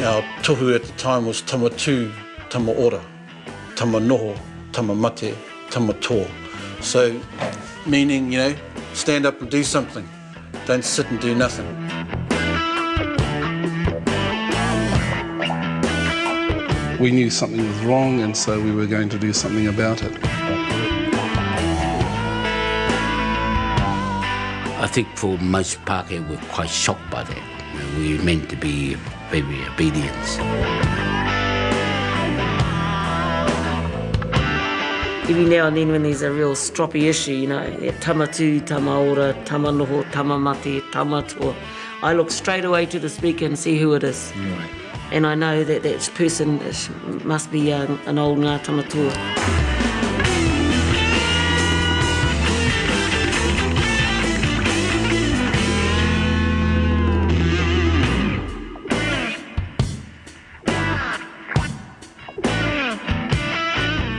Our tohu at the time was tamatu, tamaora, tamanoho, tamamate, tamatoa. So, meaning, stand up and do something. Don't sit and do nothing. We knew something was wrong, and so we were going to do something about it. I think for most Pākehā were quite shocked by that. We were meant to be very obedient. Every now and then when there's a real stroppy issue, tamatu, tamaora, tamanoho, tamamate, tamatoa, I look straight away to the speaker and see who it is. Right. And I know that person must be an old Ngā Tamatoa.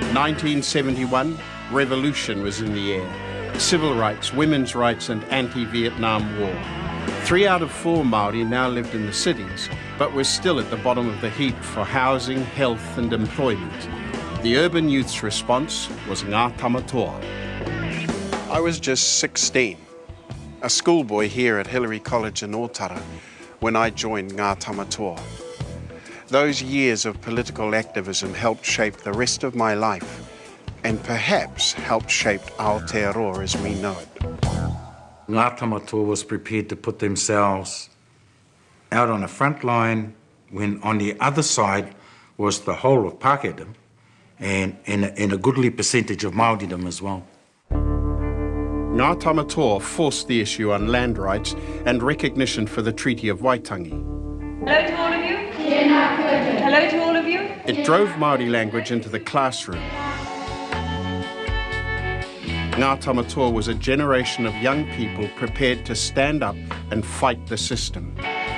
In 1971, revolution was in the air. Civil rights, women's rights and anti-Vietnam War. 3 out of 4 Māori now lived in the cities, but were still at the bottom of the heap for housing, health and employment. The urban youth's response was Ngā Tamatoa. I was just 16, a schoolboy here at Hillary College in Otara when I joined Ngā Tamatoa. Those years of political activism helped shape the rest of my life and perhaps helped shape Aotearoa as we know it. Ngā Tamatoa was prepared to put themselves out on the front line when on the other side was the whole of Pākehā and a goodly percentage of Māoridom as well. Ngā Tamatoa forced the issue on land rights and recognition for the Treaty of Waitangi. Hello to all of you. Hello to all of you. It drove Māori language into the classroom. Ngā Tamatoa was a generation of young people prepared to stand up and fight the system.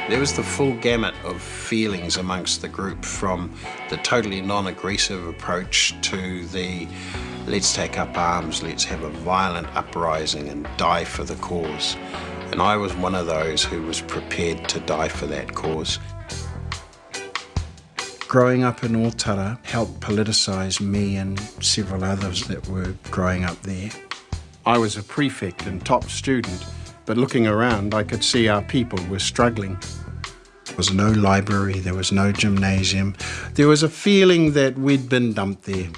There was the full gamut of feelings amongst the group, from the totally non-aggressive approach to the let's take up arms, let's have a violent uprising and die for the cause. And I was one of those who was prepared to die for that cause. Growing up in Otara helped politicise me and several others that were growing up there. I was a prefect and top student, but looking around I could see our people were struggling. There was no library, there was no gymnasium. There was a feeling that we'd been dumped there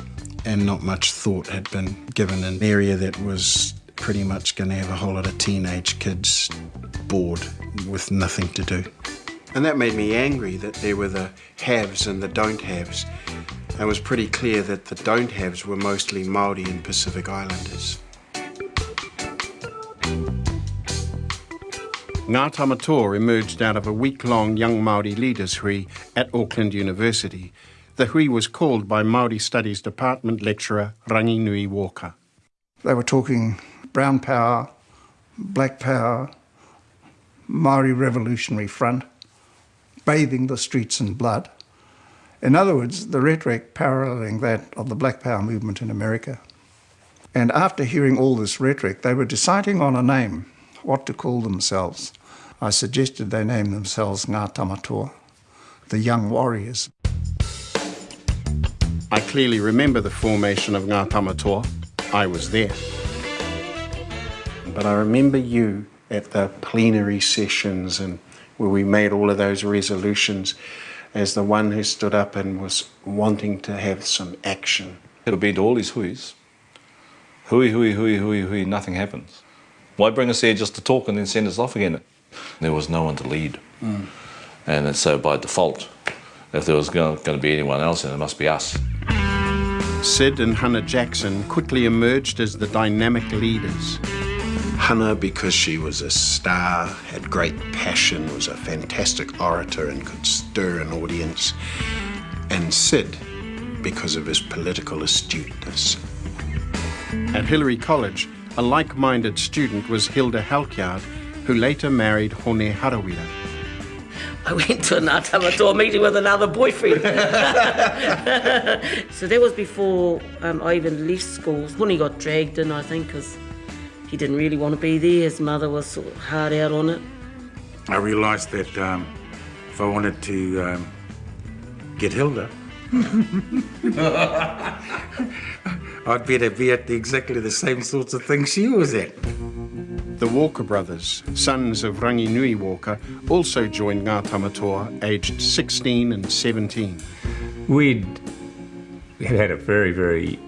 and not much thought had been given in an area that was pretty much going to have a whole lot of teenage kids bored with nothing to do. And that made me angry that there were the haves and the don't haves. It was pretty clear that the don't haves were mostly Māori and Pacific Islanders. Ngā Tamatoa emerged out of a week-long Young Māori Leaders Hui at Auckland University. The hui was called by Māori Studies Department lecturer Ranginui Walker. They were talking brown power, black power, Māori Revolutionary Front, bathing the streets in blood. In other words, the rhetoric paralleling that of the Black Power movement in America. And after hearing all this rhetoric, they were deciding on a name, what to call themselves. I suggested they name themselves Ngā Tamatoa, the Young Warriors. I clearly remember the formation of Ngā Tamatoa. I was there. But I remember you at the plenary sessions and where we made all of those resolutions as the one who stood up and was wanting to have some action. It'll be to all these huis. Hui, nothing happens. Why bring us here just to talk and then send us off again? There was no one to lead. And so by default, if there was going to be anyone else, then it must be us. Sid and Hannah Jackson quickly emerged as the dynamic leaders. Hannah, because she was a star, had great passion, was a fantastic orator and could stir an audience. And Sid, because of his political astuteness. At Hillary College, a like-minded student was Hilda Halkyard, who later married Hone Harawira. I went to a Ngā Tamatoa meeting with another boyfriend. So that was before I even left school. Hone got dragged in, I think, because he didn't really want to be there. His mother was sort of hard out on it. I realised that if I wanted to get Hilda. I'd better be at exactly the same sorts of things she was at. The Walker brothers, sons of Ranginui Walker, also joined Ngā Tamatoa aged 16 and 17. We had a very, very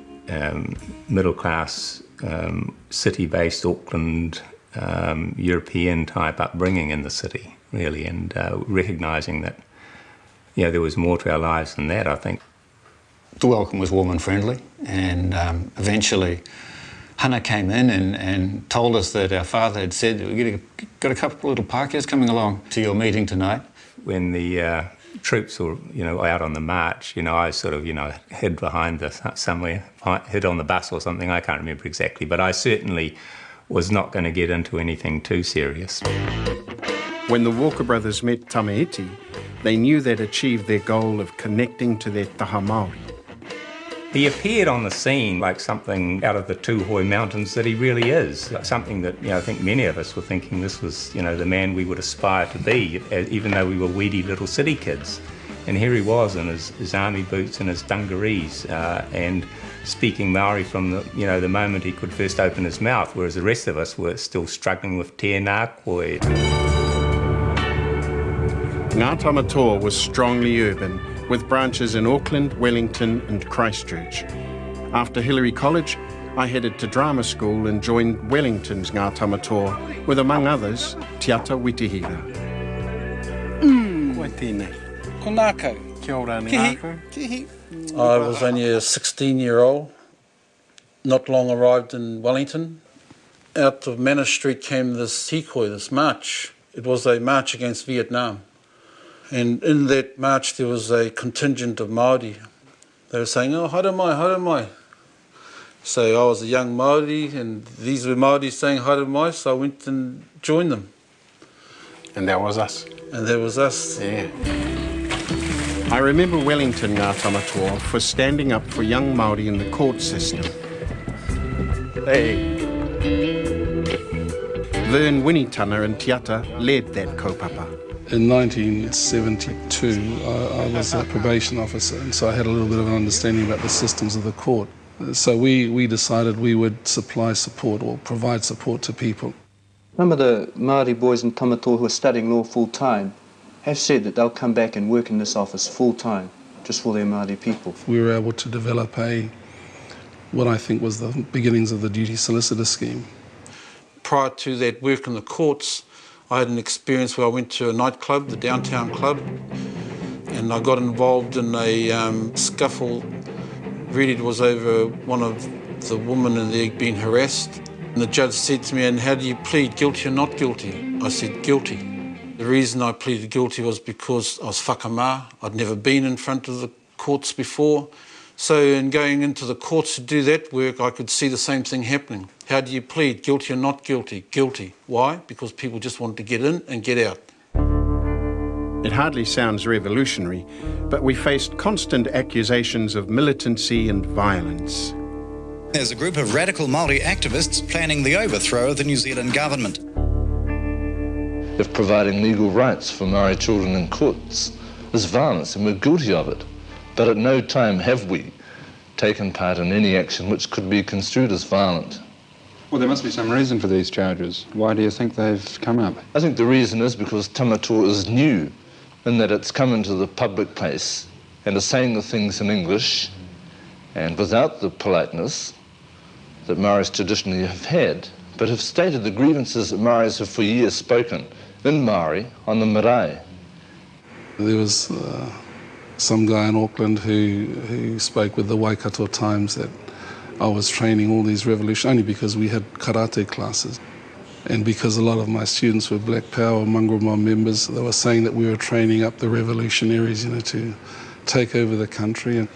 middle-class, city-based Auckland, European-type upbringing in the city, really, and recognising that, there was more to our lives than that, I think. The welcome was warm and friendly, and eventually Hana came in and told us that our father had said that we got a couple of little Pākehās coming along to your meeting tonight. When the troops were, out on the march, I sort of, hid behind somewhere, hid on the bus or something, I can't remember exactly, but I certainly was not going to get into anything too serious. When the Walker brothers met Tamaiti, they knew they'd achieved their goal of connecting to their taha Māori. He appeared on the scene like something out of the Tūhoe Mountains that he really is. Something that, I think many of us were thinking this was, the man we would aspire to be, even though we were weedy little city kids. And here he was in his army boots and his dungarees, and speaking Maori from the moment he could first open his mouth, whereas the rest of us were still struggling with tēnā koe. Ngā Tamatoa was strongly urban, with branches in Auckland, Wellington and Christchurch. After Hillary College, I headed to drama school and joined Wellington's Ngā Tamatoa, with, among others, Te Ata Witihira. Koe tēnei. Ko nākau. Kia ora nākau. I was only a 16-year-old, not long arrived in Wellington. Out of Manor Street came this hikoi, this march. It was a march against Vietnam. And in that march there was a contingent of Māori. They were saying, oh, haere mai, haere mai. So I was a young Māori and these were Māori saying haere mai, so I went and joined them. And that was us. And that was us. Yeah. I remember Wellington Ngā Tamatoa for standing up for young Māori in the court system. Hey. Vern Winitana and Te Ata led that kaupapa. In 1972, I was a probation officer, and so I had a little bit of an understanding about the systems of the court. So we decided we would supply support or provide support to people. Some of the Māori boys in Tamatoa who are studying law full-time have said that they'll come back and work in this office full-time, just for their Māori people. We were able to develop what I think was the beginnings of the duty solicitor scheme. Prior to that work in the courts, I had an experience where I went to a nightclub, the Downtown Club, and I got involved in a scuffle. Really it was over one of the women in there being harassed. And the judge said to me, and how do you plead, guilty or not guilty? I said, guilty. The reason I pleaded guilty was because I was whakamā. I'd never been in front of the courts before. So in going into the courts to do that work, I could see the same thing happening. How do you plead, guilty or not guilty? Guilty. Why? Because people just wanted to get in and get out. It hardly sounds revolutionary, but we faced constant accusations of militancy and violence. There's a group of radical Māori activists planning the overthrow of the New Zealand government. If providing legal rights for Māori children in courts is violence, and we're guilty of it, but at no time have we taken part in any action which could be construed as violent. Well, there must be some reason for these charges. Why do you think they've come up? I think the reason is because Tamatoa is new in that it's come into the public place and is saying the things in English and without the politeness that Maoris traditionally have had, but have stated the grievances that Maoris have for years spoken in Māori on the marae. There was some guy in Auckland who spoke with the Waikato Times that I was training all these revolution only because we had karate classes. And because a lot of my students were Black Power, Mongrel Mob members, they were saying that we were training up the revolutionaries, to take over the country. And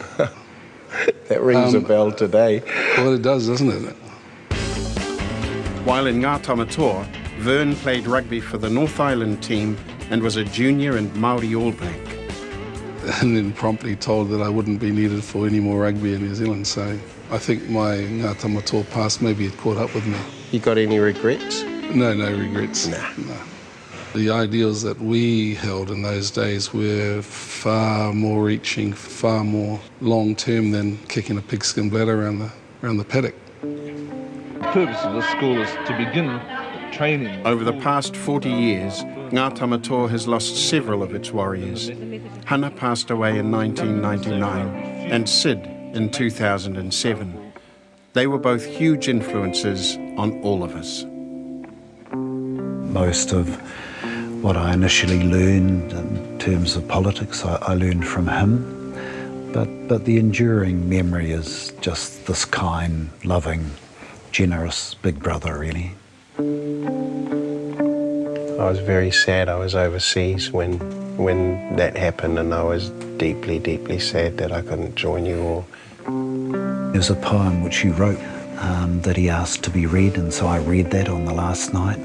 that rings a bell today. Well, it does, doesn't it? While in Ngā Tamatoa, Vern played rugby for the North Island team and was a junior and Māori All Black. And then promptly told that I wouldn't be needed for any more rugby in New Zealand. So I think my Ngā Tamatoa past maybe had caught up with me. You got any regrets? No regrets. Nah. No. The ideals that we held in those days were far more reaching, far more long-term than kicking a pigskin bladder around the paddock. The purpose of the school is to begin training. Over the past 40 years, Ngā Tamatoa has lost several of its warriors. Hana passed away in 1999 and Sid in 2007. They were both huge influences on all of us. Most of what I initially learned in terms of politics, I learned from him. But the enduring memory is just this kind, loving, generous big brother, really. I was very sad. I was overseas when that happened, and I was deeply, deeply sad that I couldn't join you all. There's a poem which you wrote that he asked to be read, and so I read that on the last night.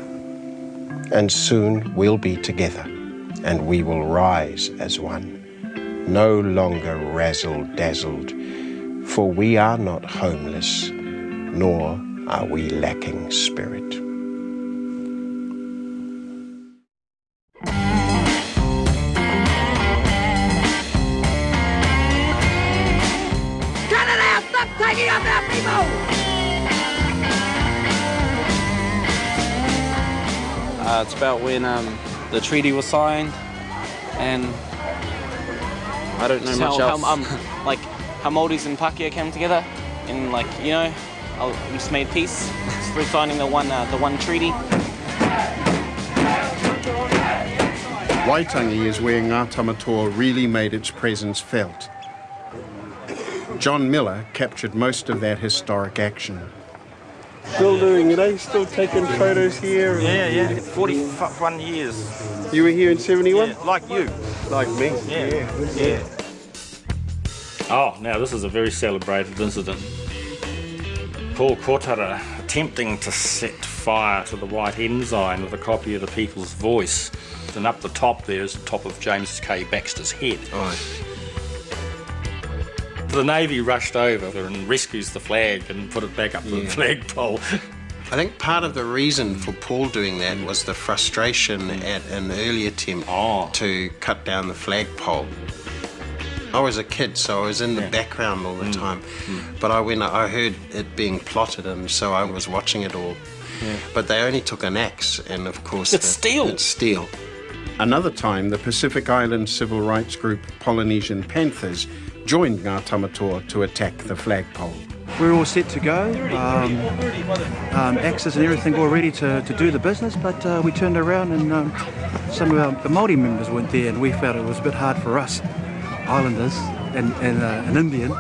And soon we'll be together, and we will rise as one, no longer razzle-dazzled, for we are not homeless, nor are we lacking spirit. Canada, stop taking up our people! It's about when the treaty was signed, and I don't know much else. Like how Māoris and Pākehā came together, and we just made peace through signing the one treaty. Waitangi is where Ngā Tamatoa really made its presence felt. John Miller captured most of that historic action. Still doing it, eh? Still taking photos here? Yeah. 41 years. You were here in 71? Yeah, like you. Like me? Yeah. Oh, now this is a very celebrated incident. Paul Kotara attempting to set fire to the White Ensign with a copy of the People's Voice. And up the top there is the top of James K. Baxter's head. Oh. The Navy rushed over and rescues the flag and put it back up the flagpole. I think part of the reason for Paul doing that was the frustration at an early attempt to cut down the flagpole. I was a kid, so I was in the background all the time. But I heard it being plotted, and so I was watching it all. Yeah. But they only took an axe, and of course... It's steel. It's steel. Another time, the Pacific Island civil rights group Polynesian Panthers joined Ngā Tamatoa to attack the flagpole. We're all set to go, axes and everything all ready to do the business, but we turned around and some of the Māori members weren't there, and we felt it was a bit hard for us, Islanders and an Indian,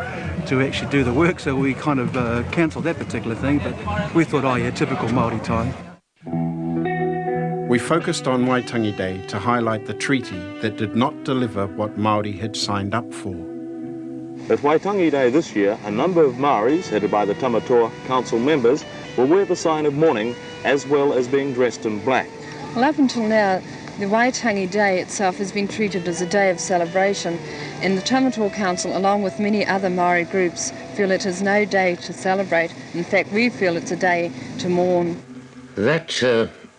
to actually do the work, so we kind of cancelled that particular thing, but we thought, typical Māori time. We focused on Waitangi Day to highlight the treaty that did not deliver what Māori had signed up for. At Waitangi Day this year, a number of Maoris, headed by the Tamatoa Council members, will wear the sign of mourning as well as being dressed in black. Well, up until now, the Waitangi Day itself has been treated as a day of celebration, and the Tamatoa Council, along with many other Maori groups, feel it is no day to celebrate. In fact, we feel it's a day to mourn. That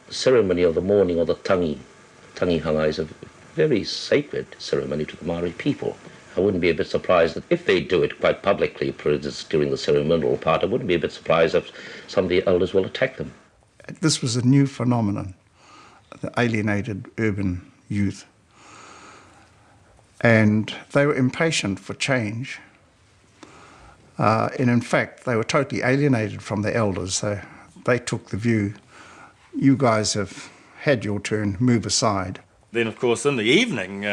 ceremony of the mourning of the tangihanga is a very sacred ceremony to the Maori people. I wouldn't be a bit surprised that if they do it quite publicly during the ceremonial part, I wouldn't be a bit surprised if some of the elders will attack them. This was a new phenomenon, the alienated urban youth. And they were impatient for change. And in fact, they were totally alienated from the elders. So they took the view, you guys have had your turn, move aside. Then, of course, in the evening,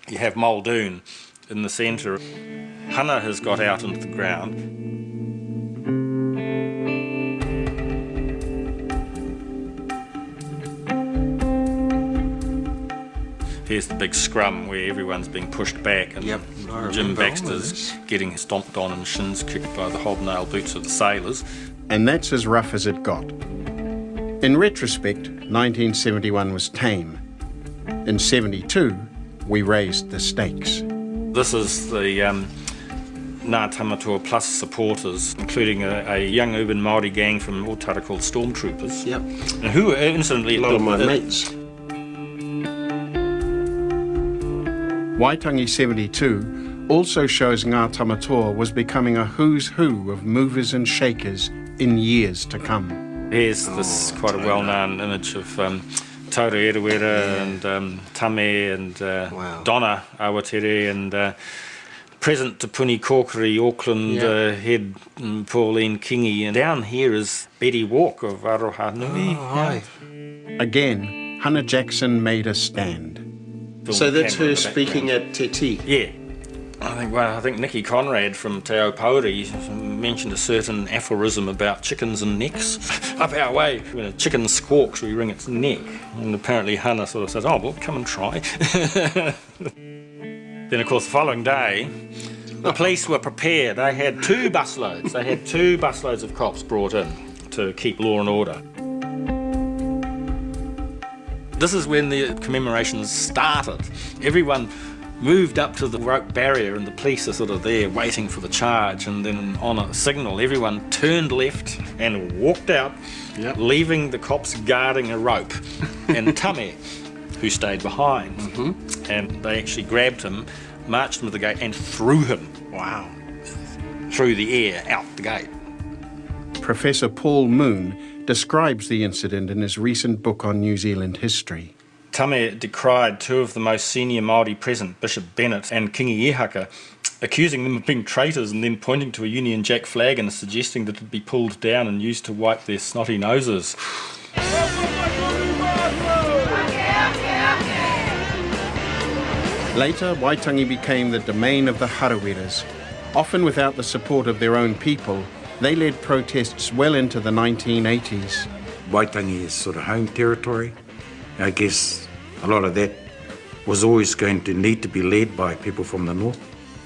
you have Muldoon in the centre. Hana has got out into the ground. Here's the big scrum where everyone's being pushed back, and Jim Baxter's getting stomped on and shins kicked by the hobnail boots of the sailors. And that's as rough as it got. In retrospect, 1971 was tame. In 72, we raised the stakes. This is the Ngā Tamatoa Plus supporters, including a young urban Māori gang from Otara called Stormtroopers. Yep. And who were incidentally... A lot of my mates. Waitangi 72 also shows Ngā Tamatoa was becoming a who's who of movers and shakers in years to come. Here's this quite a well-known image of Tauru Erewera and Tame and Donna Awatere and present Te Puni Kōkiri, Auckland head Pauline Kingi. And down here is Betty Walk of Aroha Nui. Again, Hannah Jackson made a stand. So that's her speaking at Te Ti? Yeah. I think Nicky Conrad from Te Ao Pauri mentioned a certain aphorism about chickens and necks. Up our way, when a chicken squawks, we wring its neck. And apparently Hannah sort of says, oh, well, come and try. Then, of course, the following day, the police were prepared. They had 2 busloads. They had 2 busloads of cops brought in to keep law and order. This is when the commemorations started. Everyone moved up to the rope barrier and the police are sort of there waiting for the charge, and then on a signal everyone turned left and walked out, leaving the cops guarding a rope. And Tame, who stayed behind, and they actually grabbed him, marched him to the gate and threw him through the air out the gate. Professor Paul Moon describes the incident in his recent book on New Zealand history. Tame decried 2 of the most senior Māori present, Bishop Bennett and Kingi Ehaka, accusing them of being traitors and then pointing to a Union Jack flag and suggesting that it be pulled down and used to wipe their snotty noses. Later, Waitangi became the domain of the Harawiras. Often without the support of their own people, they led protests well into the 1980s. Waitangi is sort of home territory. I guess a lot of that was always going to need to be led by people from the north.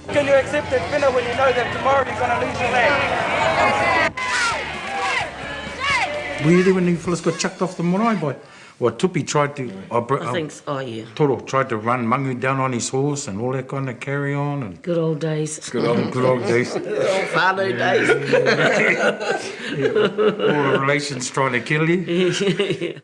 Can you accept that winner when you know that tomorrow you're going to lose your land? Were you there when the fellas got chucked off the marae boy? Well, Tupi tried to... I think so, yeah. Toro tried to run Mangu down on his horse and all that kind of carry on. And good old days. Good old days. Good old whānau days. All the relations trying to kill you.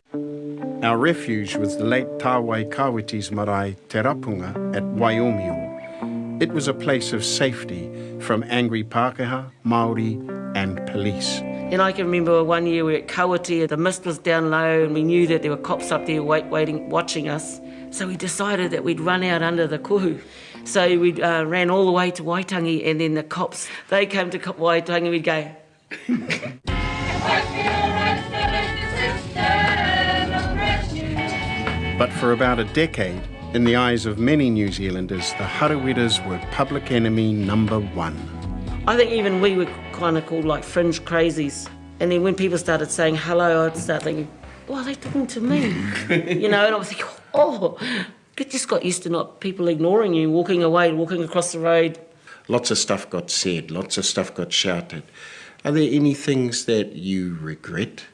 Our refuge was the late Tāwai Kawiti's marae Te Rapunga at Waiomiu. It was a place of safety from angry Pākehā, Māori and police. And I can remember one year we were at Kawiti, the mist was down low and we knew that there were cops up there waiting, watching us. So we decided that we'd run out under the kuhu. So we ran all the way to Waitangi, and then the cops, they came to Waitangi and we'd go... But for about a decade, in the eyes of many New Zealanders, the Harawiras were public enemy number 1. I think even we were kind of called like fringe crazies. And then when people started saying hello, I'd start thinking, oh, are they talking to me? You know, and I was thinking, oh, you just got used to not people ignoring you, walking away, walking across the road. Lots of stuff got said, lots of stuff got shouted. Are there any things that you regret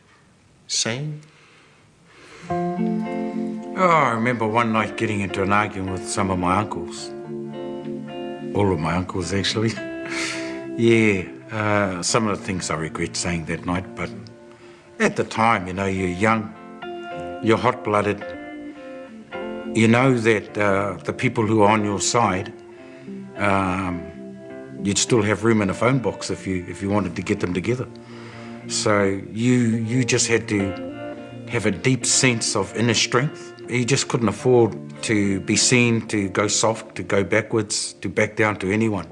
saying? Oh, I remember one night getting into an argument with some of my uncles. All of my uncles, actually. Yeah, some of the things I regret saying that night, but at the time, you know, you're young, you're hot-blooded. You know that the people who are on your side, you'd still have room in a phone box if you wanted to get them together. So you just had to have a deep sense of inner strength. You just couldn't afford to be seen to go soft, to go backwards, to back down to anyone.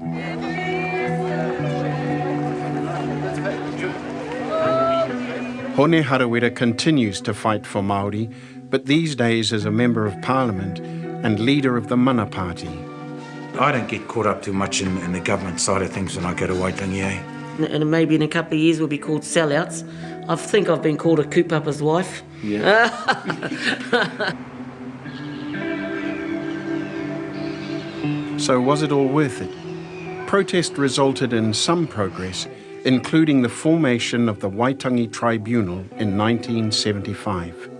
Hone Harawira continues to fight for Māori, but these days as a Member of Parliament and leader of the Mana Party. I don't get caught up too much in the government side of things when I go to Waitangi. And maybe in a couple of years we'll be called sellouts. I think I've been called a coup-upper's wife. Yeah. So was it all worth it? Protest resulted in some progress, including the formation of the Waitangi Tribunal in 1975.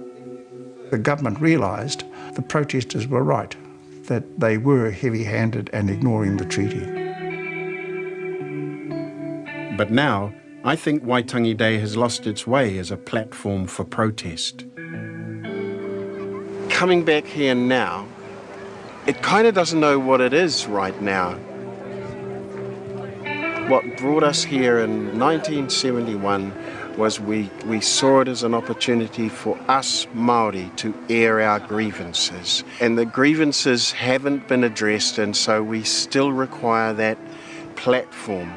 The government realised the protesters were right, that they were heavy-handed and ignoring the treaty. But now, I think Waitangi Day has lost its way as a platform for protest. Coming back here now, it kind of doesn't know what it is right now. What brought us here in 1971 was we saw it as an opportunity for us Māori to air our grievances. And the grievances haven't been addressed, and so we still require that platform.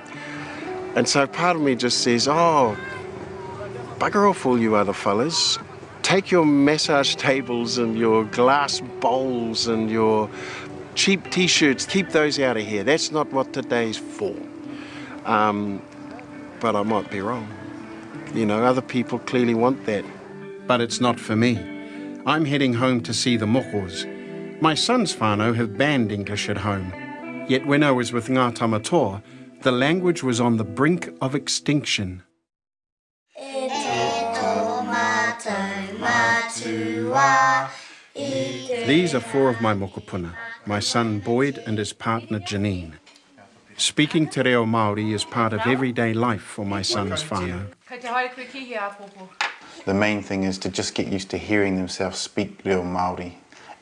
And so part of me just says, oh, bugger off all you other fellas. Take your massage tables and your glass bowls and your cheap t-shirts, keep those out of here. That's not what today's for. But I might be wrong. You know, other people clearly want that. But it's not for me. I'm heading home to see the mokos. My son's whānau have banned English at home. Yet when I was with Ngā Tamatoa, the language was on the brink of extinction. These are four of my mokopuna, my son Boyd and his partner Janine. Speaking te reo Māori is part of everyday life for my son's whānau. The main thing is to just get used to hearing themselves speak reo Māori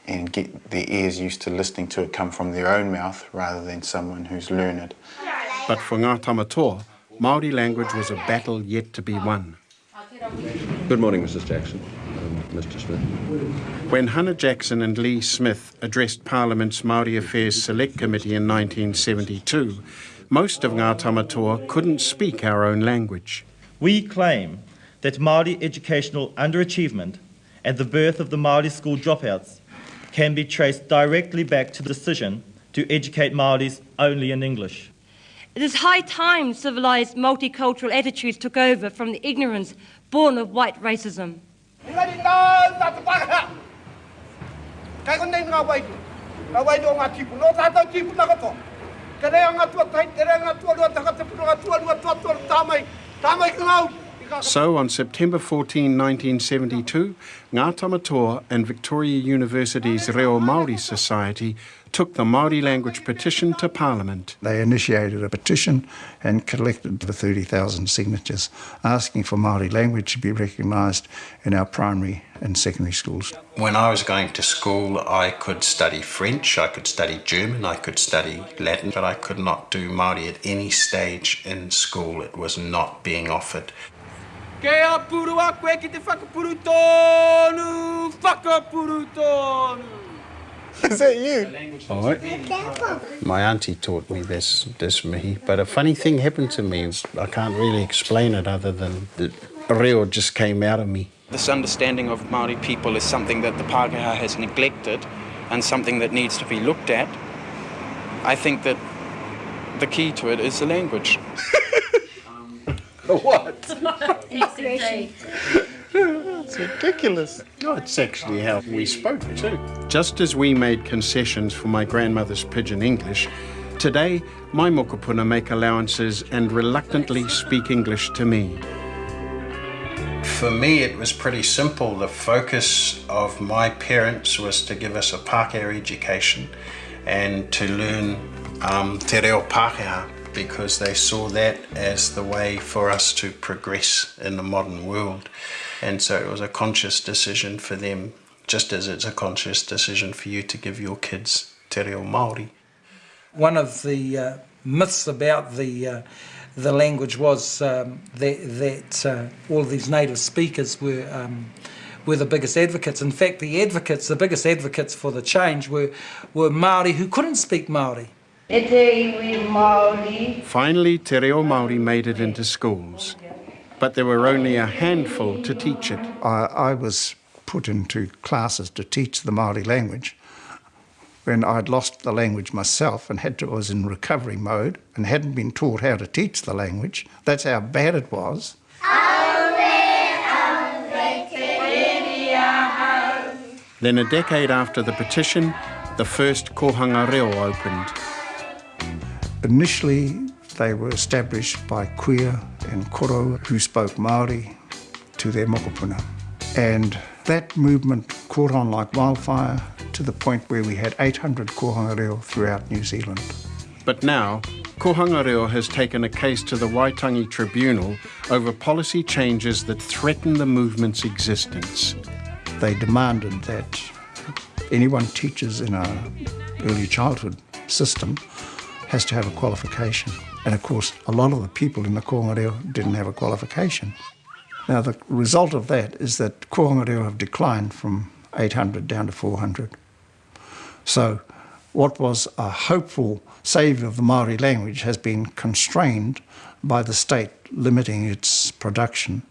and get their ears used to listening to it come from their own mouth rather than someone who's learned. But for Ngā Tamatoa, Māori language was a battle yet to be won. Good morning, Mrs. Jackson. Mr. Smith. When Hannah Jackson and Lee Smith addressed Parliament's Māori Affairs Select Committee in 1972, most of Ngā Tamatoa couldn't speak our own language. We claim that Māori educational underachievement and the birth of the Māori school dropouts can be traced directly back to the decision to educate Māoris only in English. It is high time civilised multicultural attitudes took over from the ignorance born of white racism. So on September 14, 1972, Ngā Tamatoa and Victoria University's Reo Māori Society took the Māori language petition to Parliament. They initiated a petition and collected over 30,000 signatures asking for Māori language to be recognised in our primary and secondary schools. When I was going to school, I could study French, I could study German, I could study Latin, but I could not do Māori at any stage in school. It was not being offered. Is that you? Oh, my auntie taught me this mihi, but a funny thing happened to me. I can't really explain it other than the reo just came out of me. This understanding of Māori people is something that the Pākehā has neglected and something that needs to be looked at. I think that the key to it is the language. What? Integration. It's ridiculous. No, it's actually how we spoke too. Just as we made concessions for my grandmother's pidgin English, today my mokopuna make allowances and reluctantly speak English to me. For me, it was pretty simple. The focus of my parents was to give us a Pākehā education and to learn te reo Pākehā, because they saw that as the way for us to progress in the modern world. And so it was a conscious decision for them, just as it's a conscious decision for you to give your kids te reo Māori. One of the myths about the language was that all of these native speakers were the biggest advocates. In fact, the biggest advocates for the change were Māori who couldn't speak Māori. Finally, te reo Māori made it into schools, but there were only a handful to teach it. I was put into classes to teach the Māori language when I'd lost the language myself and was in recovery mode and hadn't been taught how to teach the language. That's how bad it was. Then a decade after the petition, the first kohanga reo opened. Initially, they were established by queer and koro who spoke Māori to their mokopuna. And that movement caught on like wildfire to the point where we had 800 kohanga reo throughout New Zealand. But now, kohanga reo has taken a case to the Waitangi Tribunal over policy changes that threaten the movement's existence. They demanded that anyone teaches in a early childhood system has to have a qualification. And of course, a lot of the people in the Kohanga Reo didn't have a qualification. Now, the result of that is that Kohanga Reo have declined from 800 down to 400. So what was a hopeful saviour of the Māori language has been constrained by the state limiting its production.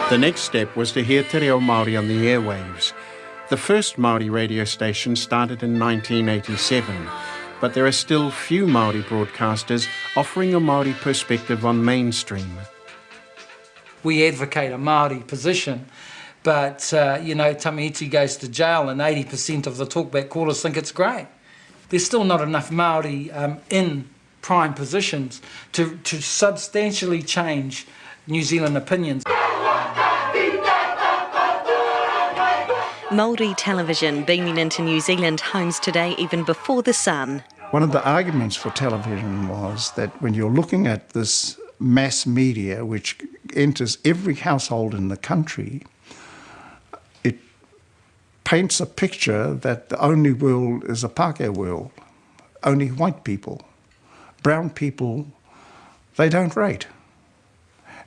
The next step was to hear te reo Māori on the airwaves. The first Māori radio station started in 1987, but there are still few Māori broadcasters offering a Māori perspective on mainstream. We advocate a Māori position, but, Tamaiti goes to jail and 80% of the talkback callers think it's great. There's still not enough Māori in prime positions to substantially change New Zealand opinions. Māori television beaming into New Zealand homes today even before the sun. One of the arguments for television was that when you're looking at this mass media which enters every household in the country, it paints a picture that the only world is a Pākehā world. Only white people. Brown people, they don't rate.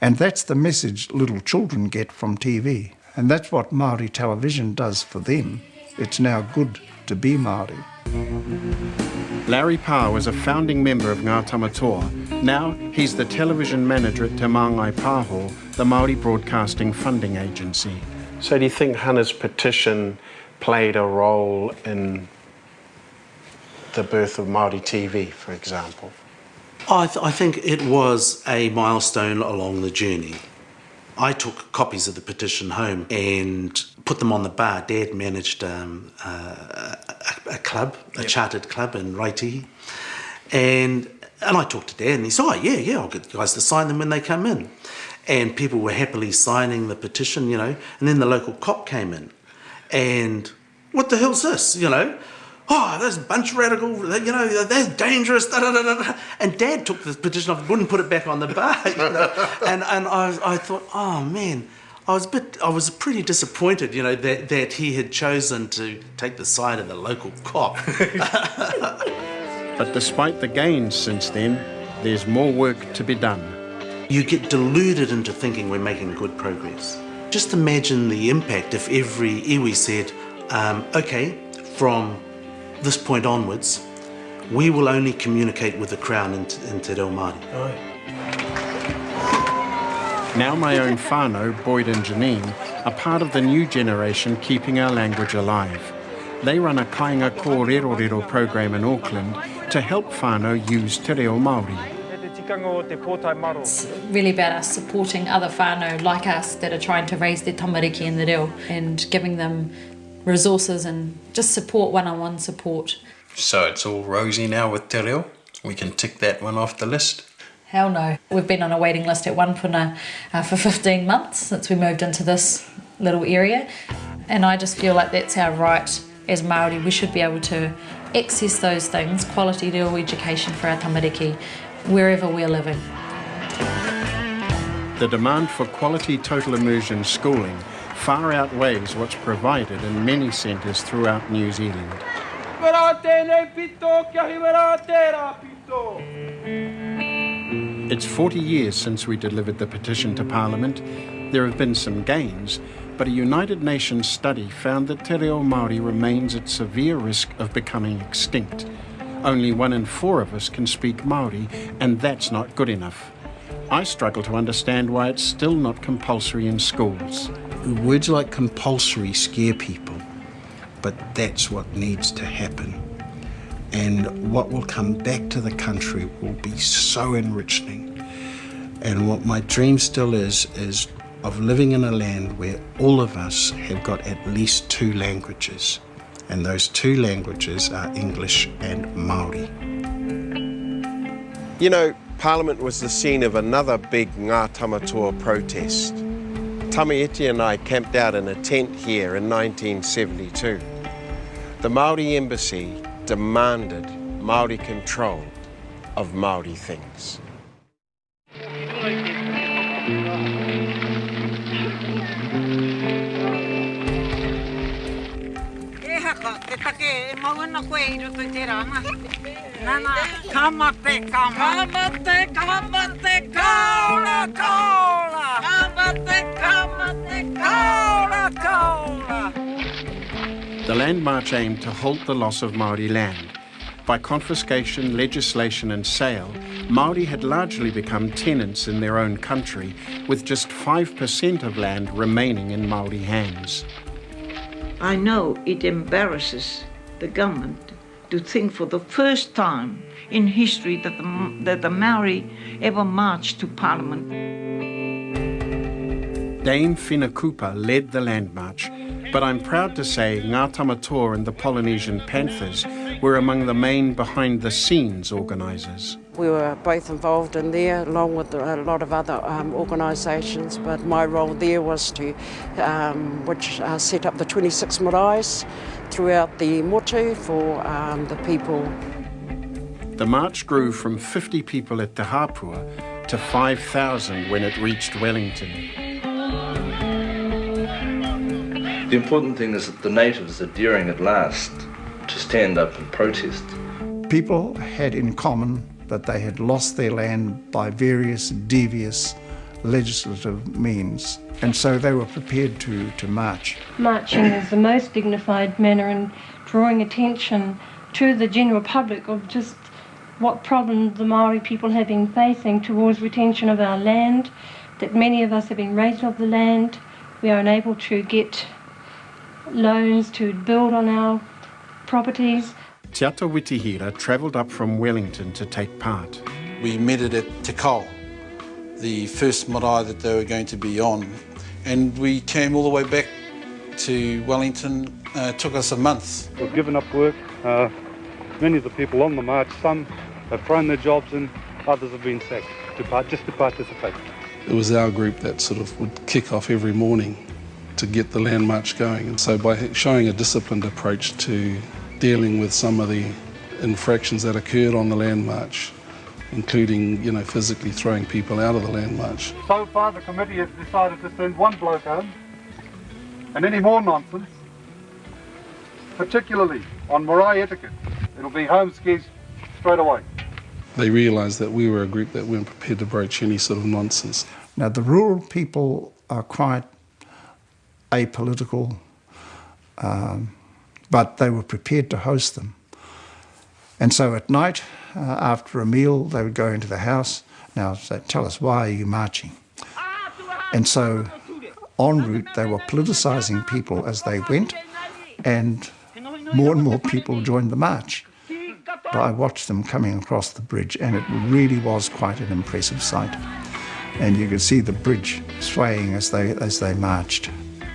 And that's the message little children get from TV. And that's what Māori television does for them. It's now good to be Māori. Larry Parr was a founding member of Ngā Tamatoa. Now he's the television manager at Te Māngai Pāho, the Māori Broadcasting Funding Agency. So do you think Hannah's petition played a role in the birth of Māori TV, for example? I think it was a milestone along the journey. I took copies of the petition home and put them on the bar. Dad managed a club, a chartered club in Waitangi. And I talked to Dad and he said, I'll get the guys to sign them when they come in. And people were happily signing the petition, and then the local cop came in. And what the hell's this, there's a bunch of radical, they're dangerous, And Dad took the petition off, wouldn't put it back on the bar, And I thought, oh man, I was pretty disappointed, that he had chosen to take the side of the local cop. But despite the gains since then, there's more work to be done. You get deluded into thinking we're making good progress. Just imagine the impact if every iwi said, from this point onwards, we will only communicate with the Crown in Te Reo Māori. Now my own whānau, Boyd and Janine, are part of the new generation keeping our language alive. They run a Kāinga Kōrero program in Auckland to help whānau use Te Reo Māori. It's really about us supporting other whānau like us that are trying to raise their tamariki in the reo and giving them resources and just support, one-on-one support. So it's all rosy now with te reo? We can tick that one off the list? Hell no. We've been on a waiting list at One Puna for 15 months since we moved into this little area. And I just feel like that's our right as Māori. We should be able to access those things, quality reo education for our tamariki, wherever we're living. The demand for quality total immersion schooling far outweighs what's provided in many centres throughout New Zealand. It's 40 years since we delivered the petition to Parliament. There have been some gains, but a United Nations study found that Te Reo Māori remains at severe risk of becoming extinct. Only 1 in 4 of us can speak Māori, and that's not good enough. I struggle to understand why it's still not compulsory in schools. Words like compulsory scare people, but that's what needs to happen. And what will come back to the country will be so enriching. And what my dream still is of living in a land where all of us have got at least 2 languages. And those 2 languages are English and Māori. Parliament was the scene of another big Ngā Tamatoa protest. Tamaiti and I camped out in a tent here in 1972. The Māori embassy demanded Māori control of Māori things. taka, te take e mauna koe I roto I te ranga. Nana, kamate, kamate, kamate, kaula, kaula. Kamate, kamate, kaula, kaula. The Land March aimed to halt the loss of Māori land. By confiscation, legislation and sale, Māori had largely become tenants in their own country, with just 5% of land remaining in Māori hands. I know it embarrasses the government to think for the first time in history that the Māori ever marched to Parliament. Dame Whina Cooper led the Land March, but I'm proud to say Ngā Tamatoa and the Polynesian Panthers were among the main behind-the-scenes organisers. We were both involved in there, along with a lot of other organisations, but my role there was to set up the 26 maraes throughout the motu for the people. The march grew from 50 people at Te Hapua to 5,000 when it reached Wellington. The important thing is that the natives are daring at last to stand up and protest. People had in common that they had lost their land by various devious legislative means, and so they were prepared to march. Marching is the most dignified manner in drawing attention to the general public of just what problems the Māori people have been facing towards retention of our land, that many of us have been raised off the land. We are unable to get loans to build on our properties. Te Ata Witihira travelled up from Wellington to take part. We met it at Te Kao, the first marae that they were going to be on, and we came all the way back to Wellington. It took us a month. We've given up work. Many of the people on the march, some have thrown their jobs in, others have been sacked just to participate. It was our group that sort of would kick off every morning to get the Land March going. And so by showing a disciplined approach to dealing with some of the infractions that occurred on the Land March, including, physically throwing people out of the Land March. So far the committee has decided to send one bloke home, and any more nonsense, particularly on marae etiquette, it'll be home skis straight away. They realised that we were a group that weren't prepared to broach any sort of nonsense. Now, the rural people are quite apolitical, but they were prepared to host them. And so at night, after a meal, they would go into the house. Now, say, tell us, why are you marching? And so en route, they were politicising people as they went, and more people joined the march. But I watched them coming across the bridge, and it really was quite an impressive sight. And you could see the bridge swaying as they marched.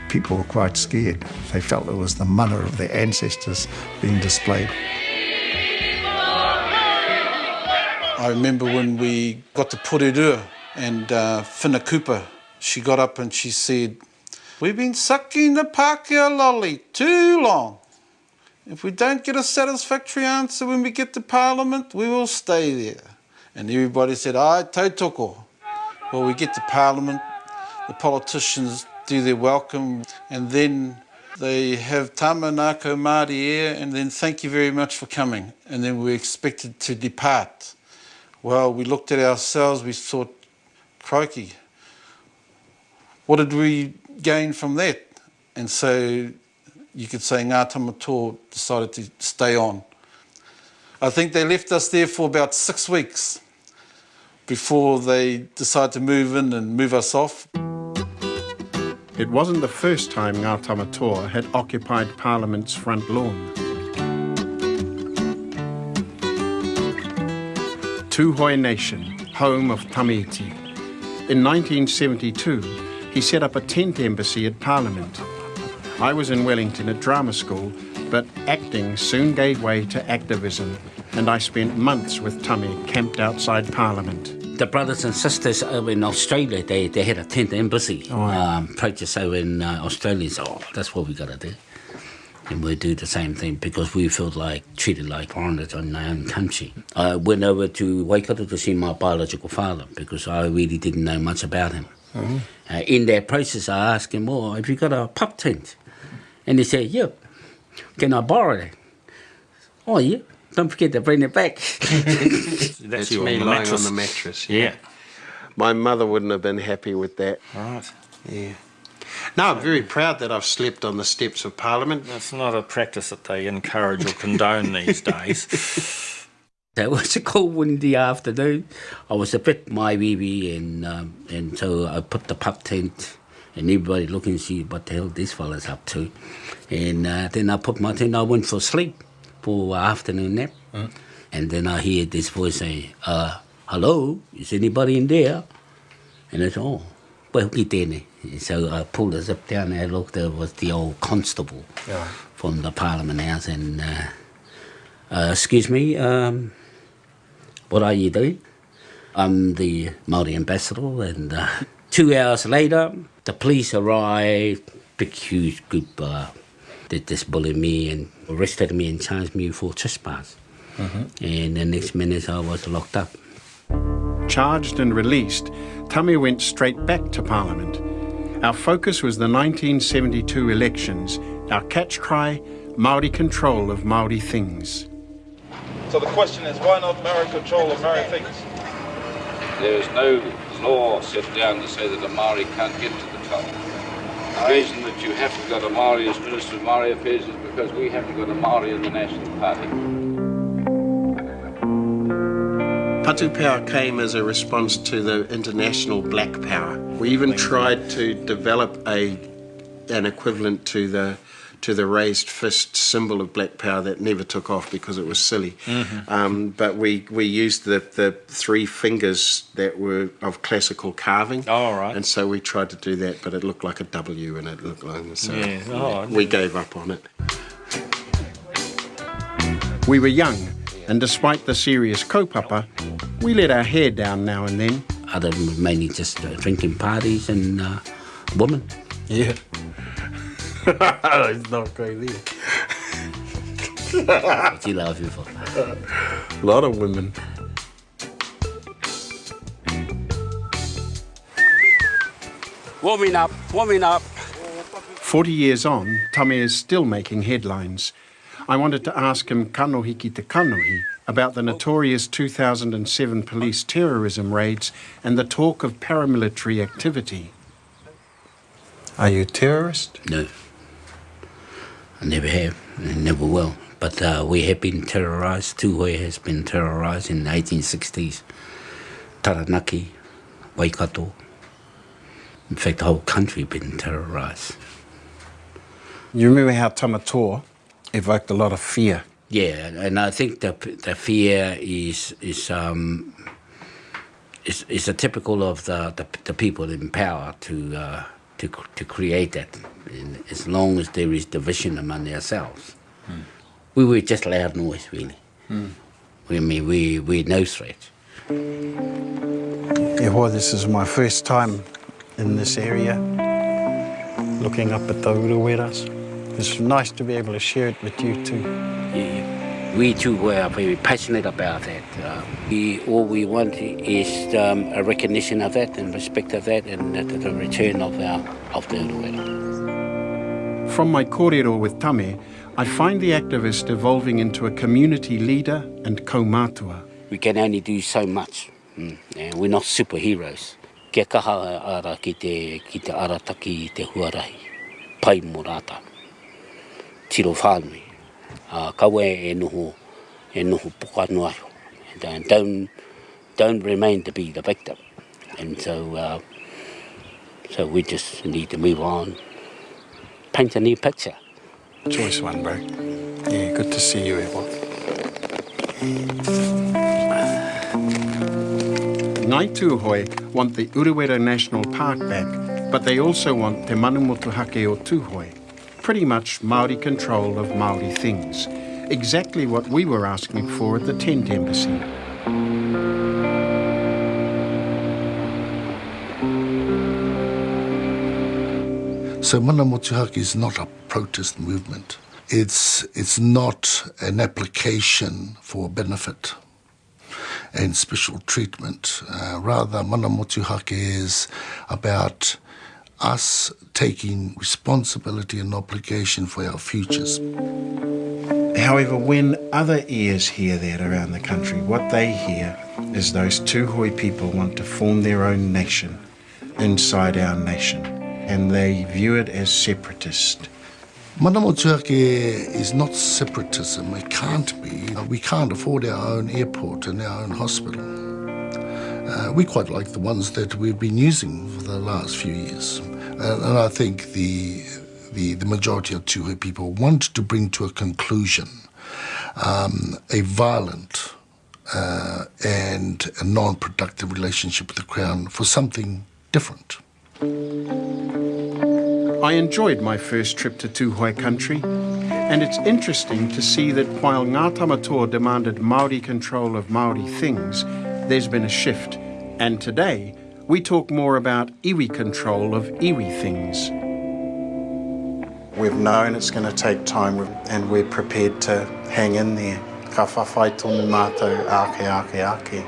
People were quite scared. They felt it was the mana of their ancestors being displayed. I remember when we got to Porerua and Whina Cooper, she got up and she said, "We've been sucking the Pākehā lolly too long. If we don't get a satisfactory answer when we get to Parliament, we will stay there." And everybody said, "Ai, tautoko." Well, we get to Parliament, the politicians do their welcome, and then they have tamanako Māori air, and then thank you very much for coming. And then we're expected to depart. Well, we looked at ourselves, we thought, crikey, what did we gain from that? And so you could say Ngā Tamatoa decided to stay on. I think they left us there for about 6 weeks before they decided to move in and move us off. It wasn't the first time Ngā Tamatoa had occupied Parliament's front lawn. Tūhoe Nation, home of Tamiiti. In 1972, he set up a tent embassy at Parliament. I was in Wellington at drama school, but acting soon gave way to activism, and I spent months with Tami camped outside Parliament. The brothers and sisters over in Australia, they had a tent embassy. Practice over in Australia, so that's what we got to do. And we do the same thing because we feel like treated like foreigners in our own country. I went over to Waikato to see my biological father because I really didn't know much about him. In that process, I asked him, "Well, have you got a pup tent?" And he said, "Yep." can I borrow it? Oh, yeah. Don't forget to bring it back. That's you me on the lying mattress. on the mattress. Yeah. My mother wouldn't have been happy with that. Right. Yeah. No, I'm very proud that I've slept on the steps of Parliament. That's not a practice that they encourage or condone these days. It was a cold windy afternoon. I was a bit my-weeby and so I put the pup tent and everybody looking to see what the hell this fella's up to. And then I put my tent, I went for sleep for afternoon nap. And then I hear this voice say, hello, is anybody in there? And I said, oh, well, get there. So I pulled the zip down and I looked, there was the old constable from the Parliament House and, excuse me, what are you doing? I'm the Māori ambassador and 2 hours later, the police arrived, big huge group, they just bullied me and arrested me and charged me for trespass. And the next minute I was locked up. Charged and released, Tame went straight back to Parliament. Our focus was the 1972 elections, our catch cry, Māori control of Māori things. So the question is, why not Māori control of Māori things? There is no law set down to say that a Māori can't get to the top. The reason that you haven't got a Māori as Minister of Māori Affairs is because we haven't got a Māori in the National Party. Patu Power came as a response to the international black power. We even tried to develop an equivalent to the raised fist symbol of black power that never took off because it was silly. But we used the three fingers that were of classical carving. Oh, right. And so we tried to do that, but it looked like a W and it looked like so. Yeah. Oh, we gave up on it. We were young, and despite the serious kaupapa, we let our hair down now and then. Other than mainly just drinking parties and women. Yeah. It's not crazy. What you love you for? A lot of women. Warming up, warming up. 40 years on, Tame is still making headlines. I wanted to ask him kanohiki te kanohi about the notorious 2007 police terrorism raids and the talk of paramilitary activity. Are you a terrorist? No. I never have, and never will. But we have been terrorised. Tūhoe has been terrorised in the 1860s. Taranaki, Waikato. In fact, the whole country been terrorised. You remember how Tamatoa evoked a lot of fear? Yeah, and I think the fear is a typical of the people in power to create that. And as long as there is division among ourselves, we were just loud noise, really. We're no threat. Yeah, well, this is my first time in this area, looking up at the uruweras. It's nice to be able to share it with you too. Yeah, we too were very passionate about that. All we want is a recognition of that and respect of that and the return of the uruwera. From my kōrero with Tame, I find the activist evolving into a community leader and kaumātua. We can only do so much, and we're not superheroes. Kia kaha ara ki te arataki i te huarahi, pai morata, tiro whānui, kawe e noho pokano aho. And don't remain to be the victim. And so we just need to move on, paint a new picture. Choice one, bro. Yeah, good to see you, Ewa. Ngāi Tūhoe want the Uruwera National Park back, but they also want Te Manu Motuhake o Tūhoe, pretty much Māori control of Māori things, exactly what we were asking for at the Tent Embassy. So Mana Motuhake is not a protest movement. It's not an application for benefit and special treatment. Rather, Mana Motuhake is about us taking responsibility and obligation for our futures. However, when other ears hear that around the country, what they hear is those Tūhoe people want to form their own nation inside our nation, and they view it as separatist. Mana Motuhake is not separatism. It can't be. We can't afford our own airport and our own hospital. We quite like the ones that we've been using for the last few years. And I think the majority of Tūhoe people want to bring to a conclusion a violent and a non-productive relationship with the Crown for something different. I enjoyed my first trip to Tūhoe country, and it's interesting to see that while Ngā Tamatoa demanded Māori control of Māori things, there's been a shift, and today we talk more about iwi control of iwi things. We've known it's going to take time, and we're prepared to hang in there. Ka whawhai tonu mātou ake.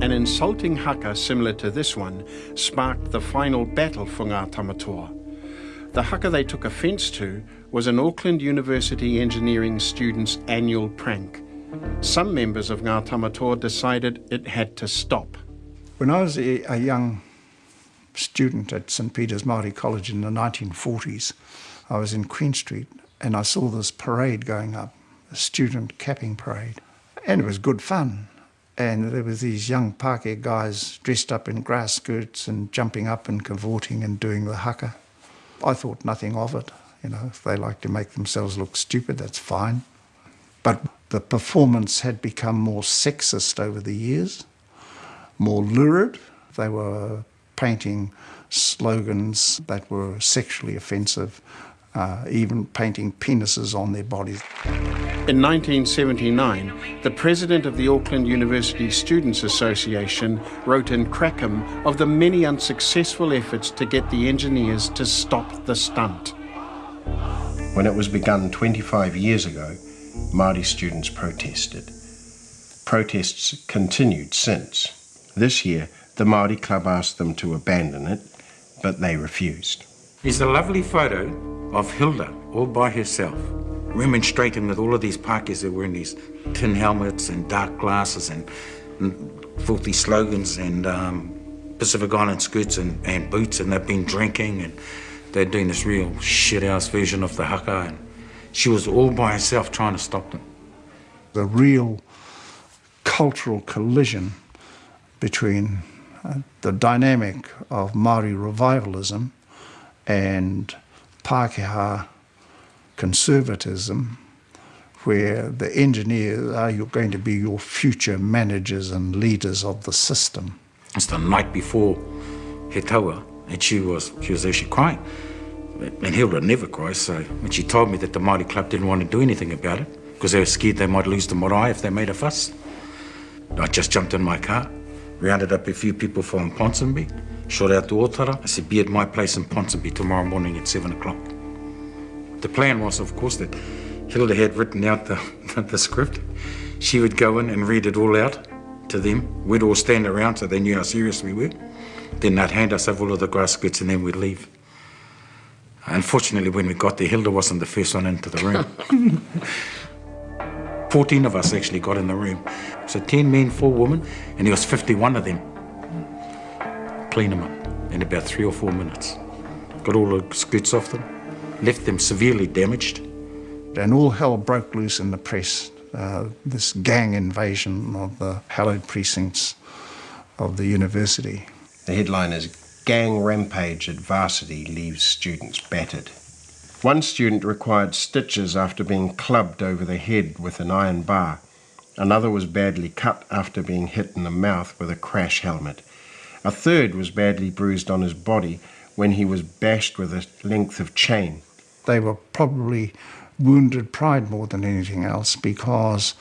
An insulting haka similar to this one sparked the final battle for Ngā Tamatoa. The haka they took offence to was an Auckland University engineering student's annual prank. Some members of Ngā Tamatoa decided it had to stop. When I was a young student at St Peter's Māori College in the 1940s, I was in Queen Street and I saw this parade going up, a student capping parade, and it was good fun. And there was these young Pākehā guys dressed up in grass skirts and jumping up and cavorting and doing the haka. I thought nothing of it. You know, if they like to make themselves look stupid, that's fine. But the performance had become more sexist over the years, more lurid. They were painting slogans that were sexually offensive, even painting penises on their bodies. In 1979, the president of the Auckland University Students' Association wrote in Crackham of the many unsuccessful efforts to get the engineers to stop the stunt. When it was begun 25 years ago, Māori students protested. Protests continued since. This year, the Māori Club asked them to abandon it, but they refused. There's a lovely photo of Hilda all by herself, remonstrating with all of these Pākehās that were in these tin helmets and dark glasses and filthy slogans and Pacific Island skirts and boots, and they've been drinking and they're doing this real shit-house version of the haka, and she was all by herself trying to stop them. The real cultural collision between the dynamic of Māori revivalism and Pākehā conservatism, where the engineers are going to be your future managers and leaders of the system. It's the night before he taua, and she was actually crying. And Hilda never cries, so when she told me that the Māori Club didn't want to do anything about it, because they were scared they might lose the marae if they made a fuss, I just jumped in my car, rounded up a few people from Ponsonby, shot out to Otara. I said, be at my place in Ponsonby tomorrow morning at 7 o'clock. The plan was, of course, that Hilda had written out the script. She would go in and read it all out to them. We'd all stand around so they knew how serious we were. Then they'd hand us over all of the grass skirts and then we'd leave. Unfortunately, when we got there, Hilda wasn't the first one into the room. 14 of us actually got in the room. So 10 men, 4 women, and there was 51 of them. Clean them up in about 3 or 4 minutes. Got all the skirts off them, left them severely damaged. And all hell broke loose in the press, this gang invasion of the hallowed precincts of the university. The headline is Gang Rampage at Varsity Leaves Students Battered. One student required stitches after being clubbed over the head with an iron bar. Another was badly cut after being hit in the mouth with a crash helmet. A third was badly bruised on his body when he was bashed with a length of chain. They were probably wounded pride more than anything else because,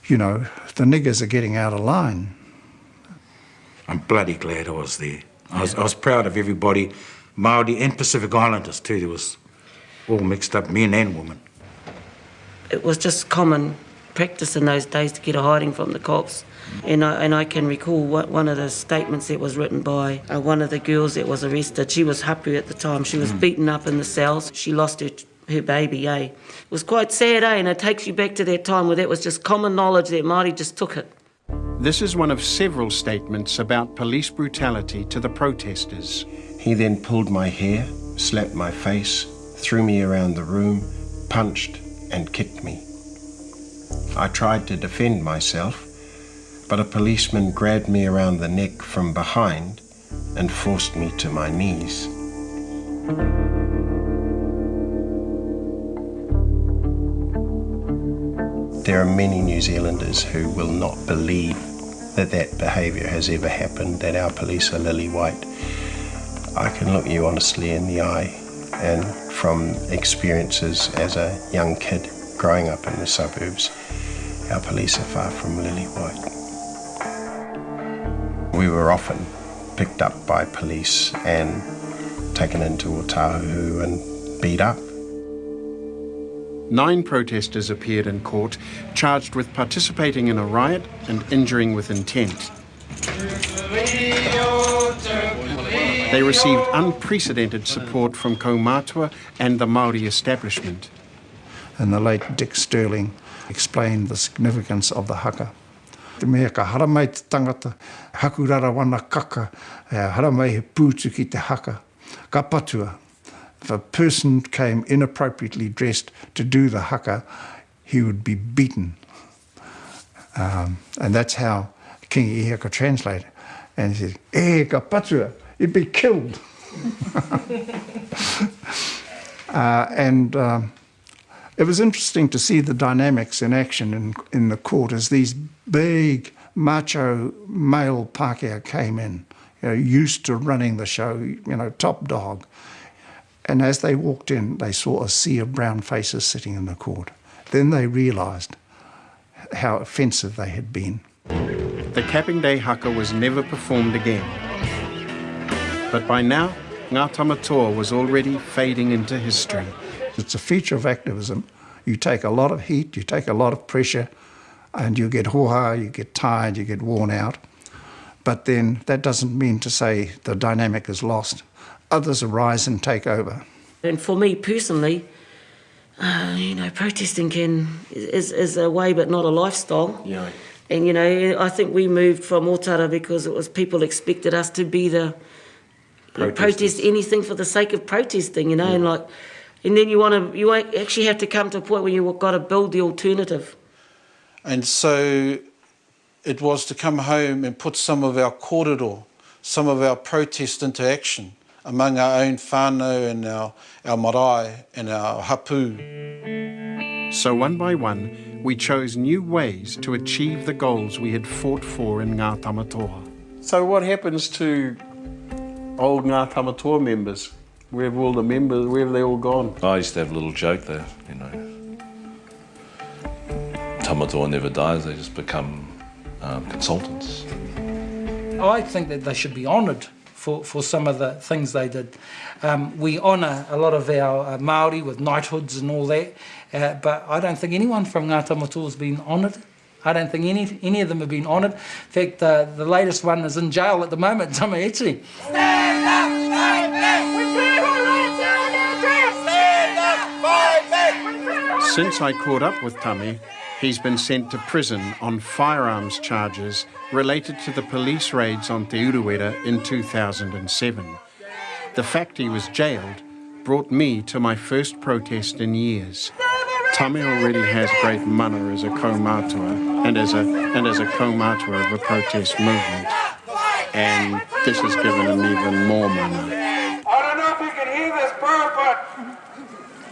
you know, the niggers are getting out of line. I'm bloody glad I was there. I was proud of everybody, Māori and Pacific Islanders too. There was all mixed up, men and women. It was just common practice in those days to get a hiding from the cops. And I can recall one of the statements that was written by one of the girls that was arrested. She was hapu at the time. She was beaten up in the cells. She lost her baby, eh? It was quite sad, eh? And it takes you back to that time where that was just common knowledge that Māori just took it. This is one of several statements about police brutality to the protesters. He then pulled my hair, slapped my face, threw me around the room, punched and kicked me. I tried to defend myself, but a policeman grabbed me around the neck from behind and forced me to my knees. There are many New Zealanders who will not believe that that behaviour has ever happened, that our police are lily white. I can look you honestly in the eye, and from experiences as a young kid growing up in the suburbs, our police are far from lily white. We were often picked up by police and taken into Otahu and beat up. 9 protesters appeared in court, charged with participating in a riot and injuring with intent. They received unprecedented support from Kaumātua and the Māori establishment. And the late Dick Sterling explained the significance of the haka. Te mea ka haramai te tangata, hakurara wana kaka, haramai he pūtu ki te haka. Ka patua. If a person came inappropriately dressed to do the haka, he would be beaten. And that's how King Ihaka translated. And he said, ka patua, he'd be killed. It was interesting to see the dynamics in action in the court as these big macho male Pākehā came in, used to running the show, top dog. And as they walked in, they saw a sea of brown faces sitting in the court. Then they realised how offensive they had been. The Capping Day haka was never performed again. But by now, Ngā Tamatoa was already fading into history. It's a feature of activism. You take a lot of heat, you take a lot of pressure, and you get hoha, you get tired, you get worn out. But then that doesn't mean to say the dynamic is lost. Others arise and take over. And for me personally, protesting is a way but not a lifestyle. Yeah. And, I think we moved from Otara because it was people expected us to be the protest anything for the sake of protesting, yeah. And then you actually have to come to a point where you've got to build the alternative. And so it was to come home and put some of our kōrero, some of our protest into action among our own whānau and our marae and our hapu. So one by one, we chose new ways to achieve the goals we had fought for in Ngā Tamatoa. So what happens to old Ngā Tamatoa members? Where have all the members, where have they all gone? I used to have a little joke that, Tamatoa never dies, they just become consultants. I think that they should be honoured for some of the things they did. We honour a lot of our Māori with knighthoods and all that, but I don't think anyone from Ngā Tamatoa has been honoured. I don't think any of them have been honoured. In fact, the latest one is in jail at the moment, Tamaiti. Stand up, fight back! Stand up, fight back! Since I caught up with Tami, he's been sent to prison on firearms charges related to the police raids on Te Urewera in 2007. The fact he was jailed brought me to my first protest in years. Tami already has great mana as a kaumātua and as a kaumātua of a protest movement. And this has given him even more mana. I don't know if you can hear this, bro, but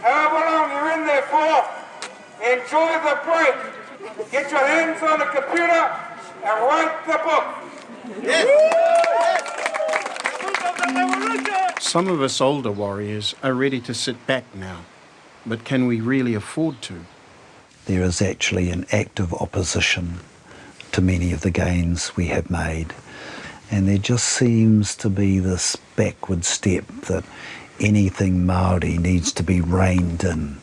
however long you're in there for, enjoy the break. Get your hands on the computer and write the book. Some of us older warriors are ready to sit back now, but can we really afford to? There is actually an active opposition to many of the gains we have made, and there just seems to be this backward step that anything Māori needs to be reined in,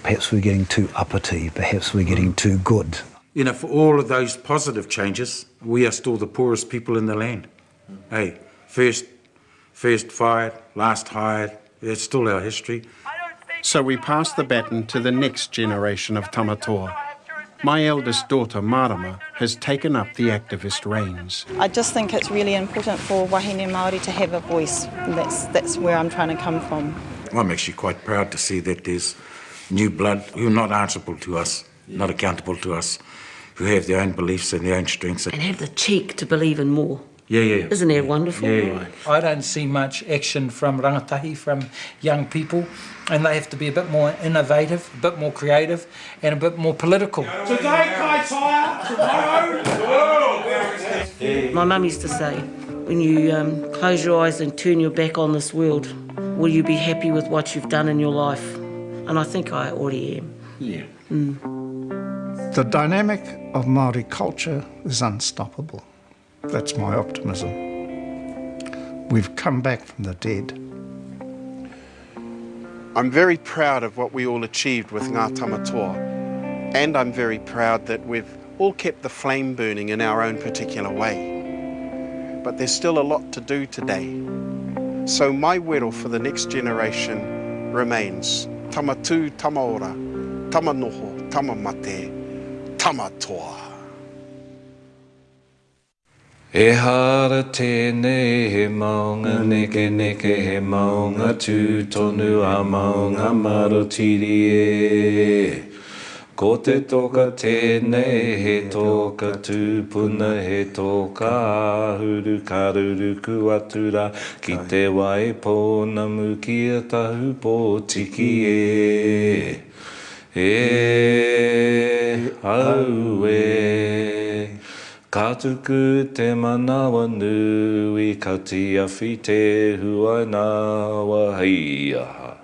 Perhaps we're getting too uppity, perhaps we're getting too good. You know, for all of those positive changes, we are still the poorest people in the land. Hey, first fired, last hired, it's still our history. So we pass the baton to the next generation of Tamatoa. My eldest daughter, Marama, has taken up the activist reins. I just think it's really important for wahine Māori to have a voice, and that's where I'm trying to come from. I'm actually quite proud to see that there's new blood who are not answerable to us, not accountable to us, who have their own beliefs and their own strengths. And have the cheek to believe in more. Yeah. Isn't that wonderful? Yeah. I don't see much action from rangatahi, from young people, and they have to be a bit more innovative, a bit more creative, and a bit more political. Today, kai taia, tomorrow, the world. My mum used to say, when you close your eyes and turn your back on this world, will you be happy with what you've done in your life? And I think I already am. Yeah. The dynamic of Māori culture is unstoppable. That's my optimism. We've come back from the dead. I'm very proud of what we all achieved with Ngā Tamatoa, and I'm very proud that we've all kept the flame burning in our own particular way. But there's still a lot to do today. So my wero for the next generation remains Tamatu, Tamaora, Tamanoho, Tamamate, Tamatoa. E hara tēnei he maunga neke neke he maunga tūtonu a maunga marotiri e. Ko te toka tēnei he toka tūpuna he toka ahuru karuru kuatura ki te wai pōna mukia tahu pō tiki e. E au e. Ka tuku te manawa nui, ka ti awhi te huai nāwa hei aha.